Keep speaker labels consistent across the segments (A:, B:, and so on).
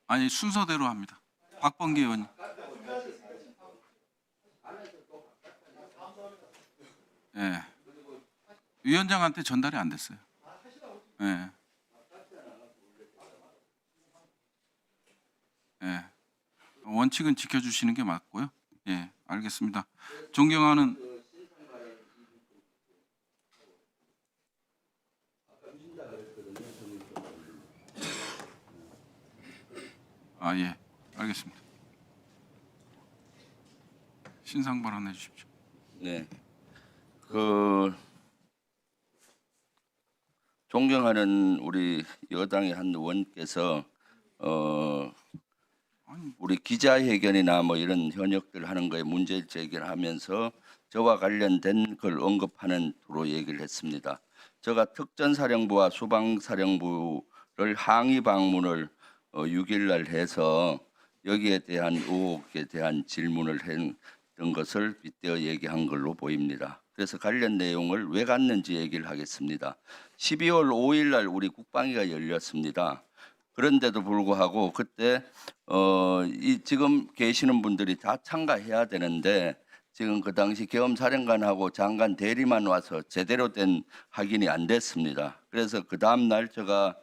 A: 아니 순서대로 합니다. 박범계 의원님. 예. 위원장한테 전달이 안 됐어요. 예. 예. 원칙은 지켜주시는 게 맞고요. 예, 알겠습니다. 존경하는 예, 알겠습니다. 신상 발언해 주십시오.
B: 네. 존경하는 우리 여당의 한 의원께서 우리 기자회견이나 뭐 이런 현역들 하는 거에 문제 제기를 하면서 저와 관련된 걸 언급하는 투로 얘기를 했습니다. 제가 특전사령부와 수방사령부를 항의 방문을 6일 날 해서 여기에 대한 의혹에 대한 질문을 했던 것을 빗대어 얘기한 걸로 보입니다. 그래서 관련 내용을 왜 갔는지 얘기를 하겠습니다. 12월 5일 날 우리 국방위가 열렸습니다. 그런데도 불구하고 그때 지금 계시는 분들이 다 참가해야 되는데 지금 그 당시 계엄사령관하고 장관 대리만 와서 제대로 된 확인이 안 됐습니다. 그래서 그 다음 날 제가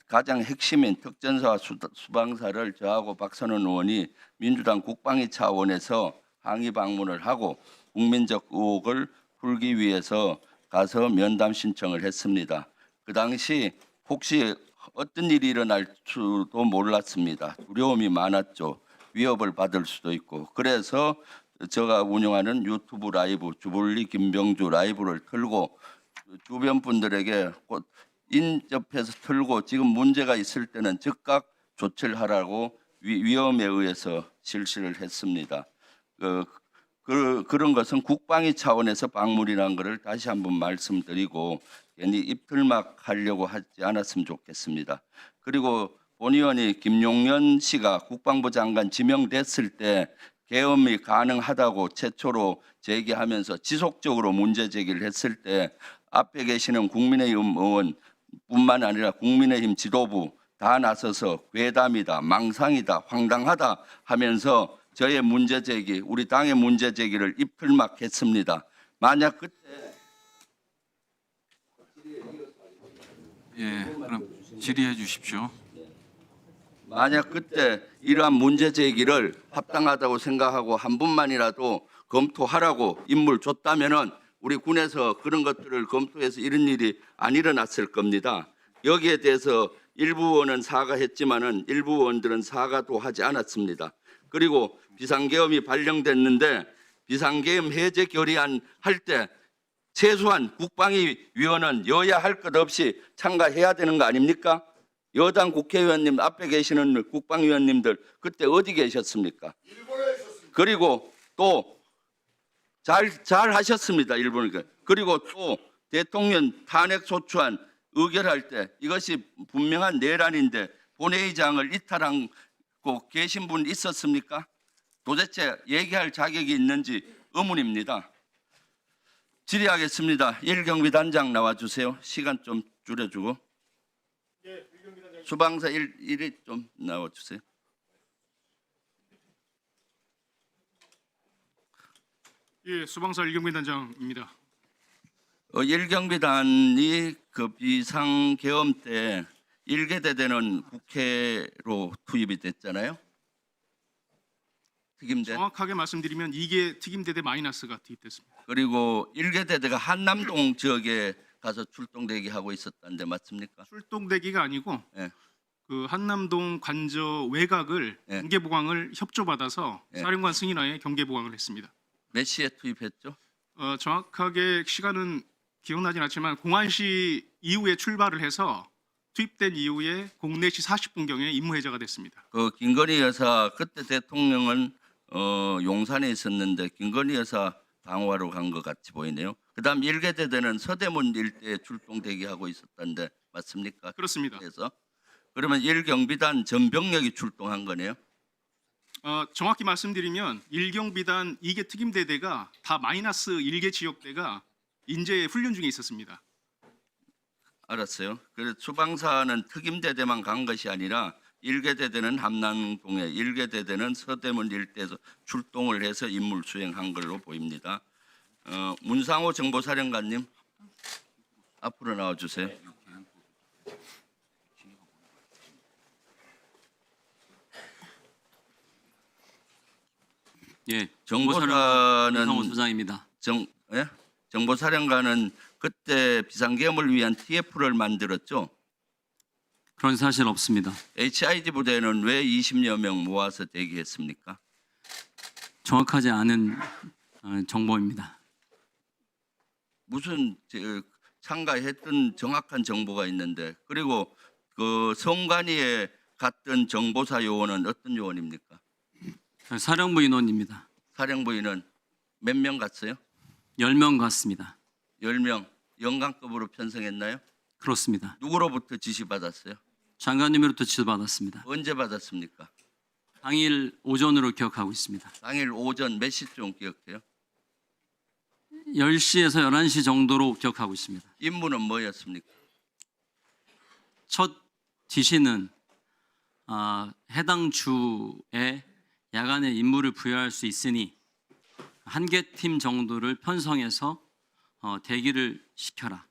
B: 가장 핵심인 특전사와 수방사를 저하고 박선원 의원이 민주당 국방위 차원에서 항의 방문을 하고 국민적 의혹을 풀기 위해서 가서 면담 신청을 했습니다. 그 당시 혹시 어떤 일이 일어날 줄도 몰랐습니다. 두려움이 많았죠. 위협을 받을 수도 있고. 그래서 제가 운영하는 유튜브 라이브 주불리 김병주 라이브를 틀고 주변 분들에게 곧 인접해서 틀고 지금 문제가 있을 때는 즉각 조치를 하라고 위험에 의해서 실시를 했습니다. 그런 것은 국방위 차원에서 방문이라는 것을 다시 한번 말씀드리고 괜히 입틀막 하려고 하지 않았으면 좋겠습니다. 그리고 본 의원이 김용현 씨가 국방부 장관 지명됐을 때 계엄이 가능하다고 최초로 제기하면서 지속적으로 문제 제기를 했을 때 앞에 계시는 국민의힘 의원뿐만 아니라 국민의힘 지도부 다 나서서 괴담이다, 망상이다, 황당하다 하면서 저의 문제 제기, 우리 당의 문제 제기를 입틀막 했습니다. 만약 그때
A: 그럼 질의해 주십시오.
B: 만약 그때 이러한 문제 제기를 합당하다고 생각하고 한 분만이라도 검토하라고 임무를 줬다면은 우리 군에서 그런 것들을 검토해서 이런 일이 안 일어났을 겁니다. 여기에 대해서 일부 의원은 사과했지만은 일부 의원들은 사과도 하지 않았습니다. 그리고 비상계엄이 발령됐는데 비상계엄 해제 결의안 할 때 최소한 국방위 위원은 여야 할 것 없이 참가해야 되는 거 아닙니까? 여당 국회의원님 앞에 계시는 국방위원님들 그때 어디 계셨습니까? 그리고 또 잘 하셨습니다. 일본은. 그리고 또 대통령 탄핵 소추안 의결할 때 이것이 분명한 내란인데 본회의장을 이탈하고 계신 분 있었습니까? 도대체 얘기할 자격이 있는지 의문입니다. 질의하겠습니다. 일경비 단장 나와주세요. 시간 좀 줄여주고. 수방사 1위 좀 나와주세요.
C: 예, 수방사 일경비 단장입니다.
B: 일경비단이 그 비상계엄 때 1개 대대는 국회로 투입이 됐잖아요. 특임대.
C: 정확하게 말씀드리면 이게 특임대대 마이너스가 투입됐습니다.
B: 그리고 1개 대대가 한남동 지역에 가서 출동 대기하고 있었다는데 맞습니까?
C: 출동대기가 아니고
B: 예.
C: 그 한남동 관저 외곽을
B: 예.
C: 경계보강을 협조받아서
B: 예.
C: 사령관 승인하에 경계보강을 했습니다.
B: 몇 시에 투입했죠?
C: 정확하게 시간은 기억나진 않지만 공안시 이후에 출발을 해서 투입된 이후에 04시 40분경에 임무 해제가 됐습니다.
B: 그 김건희 여사 그때 대통령은 용산에 있었는데 김건희 여사 방어하러 간 것 같이 보이네요. 그다음 1개 대대는 서대문 일대에 출동 대기하고 있었던데 맞습니까?
C: 그렇습니다.
B: 그래서 그러면 1경비단 전병력이 출동한 거네요.
C: 정확히 말씀드리면 일경비단 2개 특임대대가 다 마이너스 1개 지역대가 인제 훈련 중에 있었습니다.
B: 알았어요. 그래서 수방사는 특임대대만 간 것이 아니라 1계대대는 함남동에, 1계대대는 서대문 일대에서 출동을 해서 임무 수행한 걸로 보입니다. 문상호 정보사령관님 앞으로 나와주세요.
D: 예,
B: 정보사는
D: 문상호 소장입니다.
B: 정보사령관은 그때 비상계엄을 위한 TF를 만들었죠.
D: 그런 사실 없습니다.
B: HID 부대는 왜 20여 명 모아서 대기했습니까?
D: 정확하지 않은 정보입니다.
B: 무슨 참가했던 정확한 정보가 있는데, 그리고 그 성관위에 갔던 정보사 요원은 어떤 요원입니까?
D: 사령부 인원입니다.
B: 사령부인은 몇 명 갔어요?
D: 10명 같습니다.
B: 10명. 영관급으로 편성했나요?
D: 그렇습니다.
B: 누구로부터 지시받았어요?
D: 장관님으로부터 지도받았습니다.
B: 언제 받았습니까?
D: 당일 오전으로 기억하고 있습니다.
B: 당일 오전 몇 시쯤 기억해요?
D: 10시에서 11시 정도로 기억하고 있습니다.
B: 임무는 뭐였습니까?
D: 첫 지시는 해당 주에 야간에 임무를 부여할 수 있으니 한 개 팀 정도를 편성해서 대기를 시켜라.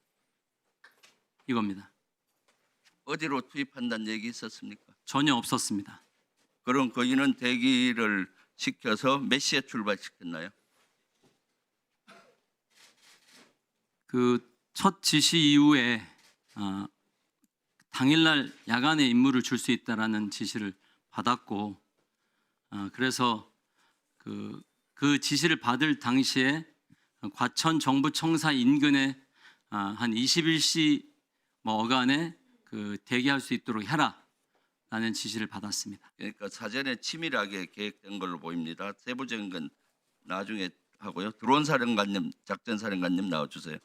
D: 이겁니다.
B: 어디로 투입한다는 얘기 있었습니까?
D: 전혀 없었습니다.
B: 그럼 그 인원 대기를 시켜서 몇 시에 출발시켰나요?
D: 그 첫 지시 이후에 당일날 야간에 임무를 줄 수 있다라는 지시를 받았고, 그래서 그 지시를 받을 당시에 과천 정부청사 인근에 한 21시 어간에 대기할 수 있도록 해라라는 지시를 받았습니다.
B: 그러니까 사전에 치밀하게 계획된 걸로 보입니다. 세부적인 건 나중에 하고요. 드론 사령관님, 작전 사령관님 나와주세요.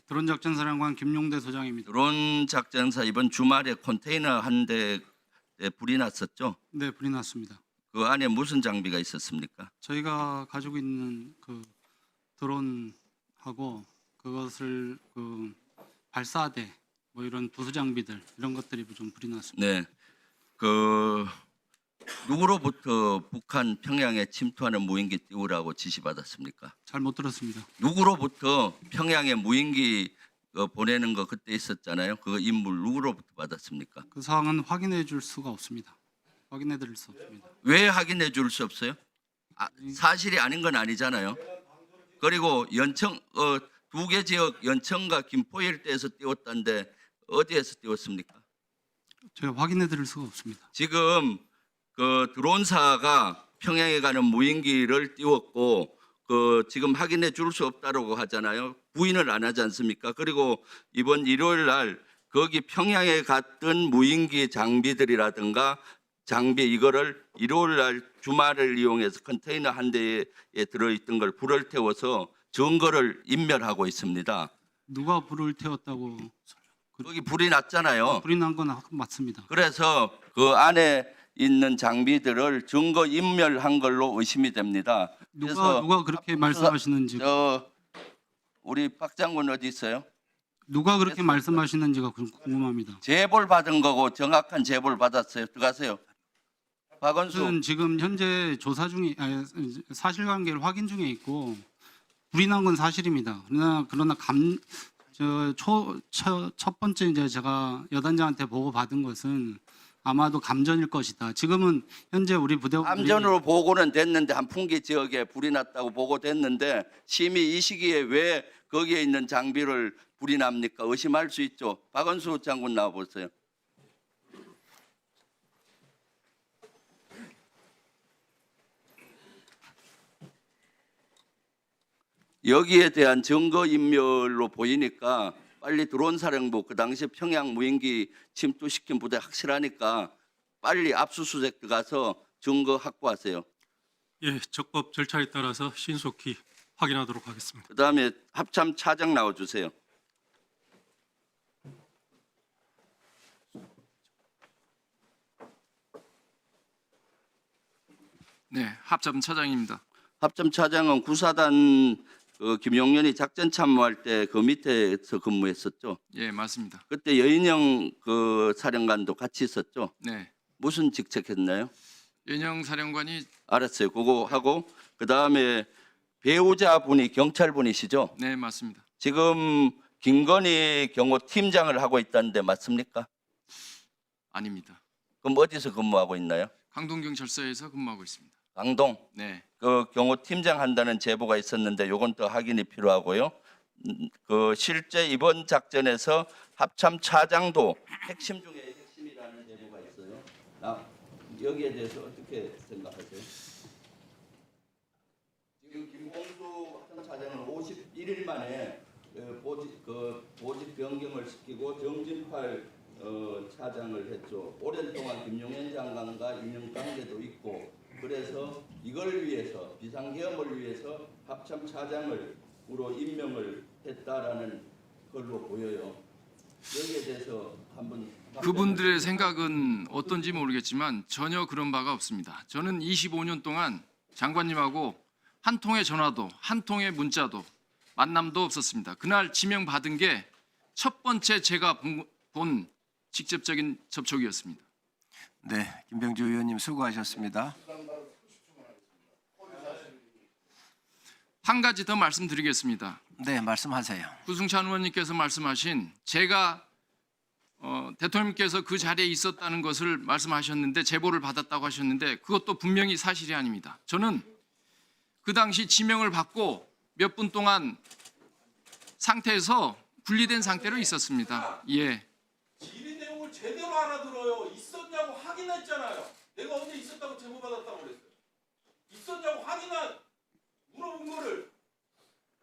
E: 드론 작전사령관 김용대 소장입니다.
B: 드론 작전사 이번 주말에 컨테이너 한 대에 불이 났었죠.
E: 네, 불이 났습니다.
B: 그 안에 무슨 장비가 있었습니까?
E: 저희가 가지고 있는 그 드론하고 그것을 발사대 이런 부수 장비들 이런 것들이 좀 불이 났습니다.
B: 네. 그 누구로부터 북한 평양에 침투하는 무인기 띄우라고 지시받았습니까?
E: 잘 못 들었습니다.
B: 누구로부터 평양에 무인기 보내는 거 그때 있었잖아요. 그 임무 누구로부터 받았습니까?
E: 그 사항은 확인해 줄 수가 없습니다. 확인해 드릴 수 없습니다.
B: 왜 확인해 줄 수 없어요? 사실이 아닌 건 아니잖아요. 그리고 연청 두 개 지역 연천과 김포 일대에서 띄웠다는데 어디에서 띄웠습니까?
E: 제가 확인해 드릴 수가 없습니다.
B: 지금 그 드론사가 평양에 가는 무인기를 띄웠고 지금 확인해 줄 수 없다고 하잖아요. 부인을 안 하지 않습니까? 그리고 이번 일요일 날 거기 평양에 갔던 무인기 장비들이라든가 장비 이거를 일요일 날 주말을 이용해서 컨테이너 한 대에 들어있던 걸 불을 태워서 증거를 인멸하고 있습니다.
E: 누가 불을 태웠다고?
B: 거기 불이 났잖아요.
E: 불이 난 건 맞습니다.
B: 그래서 그 안에 있는 장비들을 증거 인멸한 걸로 의심이 됩니다.
E: 누가 그렇게 말씀하시는지
B: 우리 박 장군 어디 있어요?
E: 누가 그렇게 말씀하시는지가 궁금합니다.
B: 제보를 받은 거고 정확한 제보를 받았어요. 들어가세요. 박원수
E: 저는 지금 현재 조사 중에 사실관계를 확인 중에 있고 불이 난 건 사실입니다. 그러나 첫 번째 이제 제가 여단장한테 보고 받은 것은 아마도 감전일 것이다. 지금은 현재 우리 부대원들이
B: 감전으로 보고는 됐는데 한풍기 지역에 불이 났다고 보고됐는데 심히 이 시기에 왜 거기에 있는 장비를 불이 납니까? 의심할 수 있죠. 박원수 장군 나와 보세요. 여기에 대한 증거 인멸로 보이니까 빨리 드론 사령부 그 당시 평양 무인기 침투시킨 부대 확실하니까 빨리 압수수색 들어가서 증거 확보하세요.
F: 예, 적법 절차에 따라서 신속히 확인하도록 하겠습니다.
B: 그다음에 합참 차장 나와주세요.
A: 네, 합참 차장입니다.
B: 합참 차장은 구사단 김용련이 작전 참모할 때 그 밑에서 근무했었죠.
A: 예, 맞습니다.
B: 그때 여인영 그 사령관도 같이 있었죠.
A: 네,
B: 무슨 직책했나요?
A: 연영 사령관이
B: 알았어요. 그거 하고 그 다음에 배우자분이 경찰분이시죠.
A: 네, 맞습니다.
B: 지금 김건희 경호 팀장을 하고 있다는데 맞습니까?
A: 아닙니다.
B: 그럼 어디서 근무하고 있나요?
A: 강동경찰서에서 근무하고 있습니다.
B: 강동
A: 네,
B: 그 경호 팀장 한다는 제보가 있었는데 요건 더 확인이 필요하고요. 그 실제 이번 작전에서 합참 차장도 핵심 중에 핵심이라는 제보가 있어요. 여기에 대해서 어떻게 생각하세요? 지금 김봉수 합참 차장은 51일 만에 보직 변경을 시키고 정진팔 차장을 했죠. 오랜 동안 김용현 장관과 인연 관계도 있고 그래서 이걸 위해서 비상계엄을 위해서 합참 차장으로 임명을 했다라는 걸로 보여요. 여기에 대해서 한번
A: 그분들의 생각은 어떤지 모르겠지만 전혀 그런 바가 없습니다. 저는 25년 동안 장관님하고 한 통의 전화도 한 통의 문자도 만남도 없었습니다. 그날 지명 받은 게 첫 번째 제가 본 직접적인 접촉이었습니다.
G: 네, 김병주 의원님 수고하셨습니다.
A: 한 가지 더 말씀드리겠습니다.
G: 네, 말씀하세요.
A: 구승찬 의원님께서 말씀하신 제가 대통령님께서 그 자리에 있었다는 것을 말씀하셨는데 제보를 받았다고 하셨는데 그것도 분명히 사실이 아닙니다. 저는 그 당시 지명을 받고 몇 분 동안 상태에서 분리된 상태로 있었습니다. 예.
H: 질의 내용을 제대로 알아들어요. 있었냐고 확인했잖아요. 내가 언제 있었다고 제보받았다고 그랬어요. 있었냐고 물어본 거를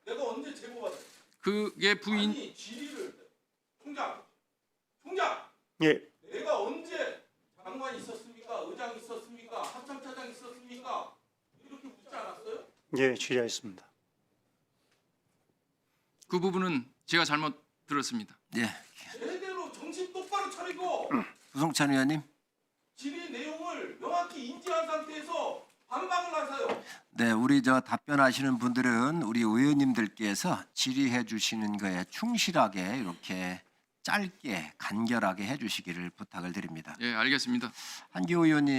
H: 내가 언제 제보받았어요.
A: 그게 부인
H: 아니 질의를 총장
F: 예,
H: 내가 언제 장관 있었습니까? 의장 있었습니까? 합참차장 있었습니까? 이렇게 묻지 않았어요?
F: 예, 질의하였습니다.
A: 그 부분은 제가 잘못 들었습니다.
G: 네,
H: 제대로 정신 똑바로 차리고
G: 구성찬 의원님.
H: 질의 내용을 명확히 인지한 상태에서 반박을 하세요.
G: 네, 우리 답변하시는 분들은 우리 의원님들께서 질의해 주시는 거에 충실하게 이렇게 짧게 간결하게 해주시기를 부탁을 드립니다.
A: 예, 알겠습니다.
G: 한기호 의원님.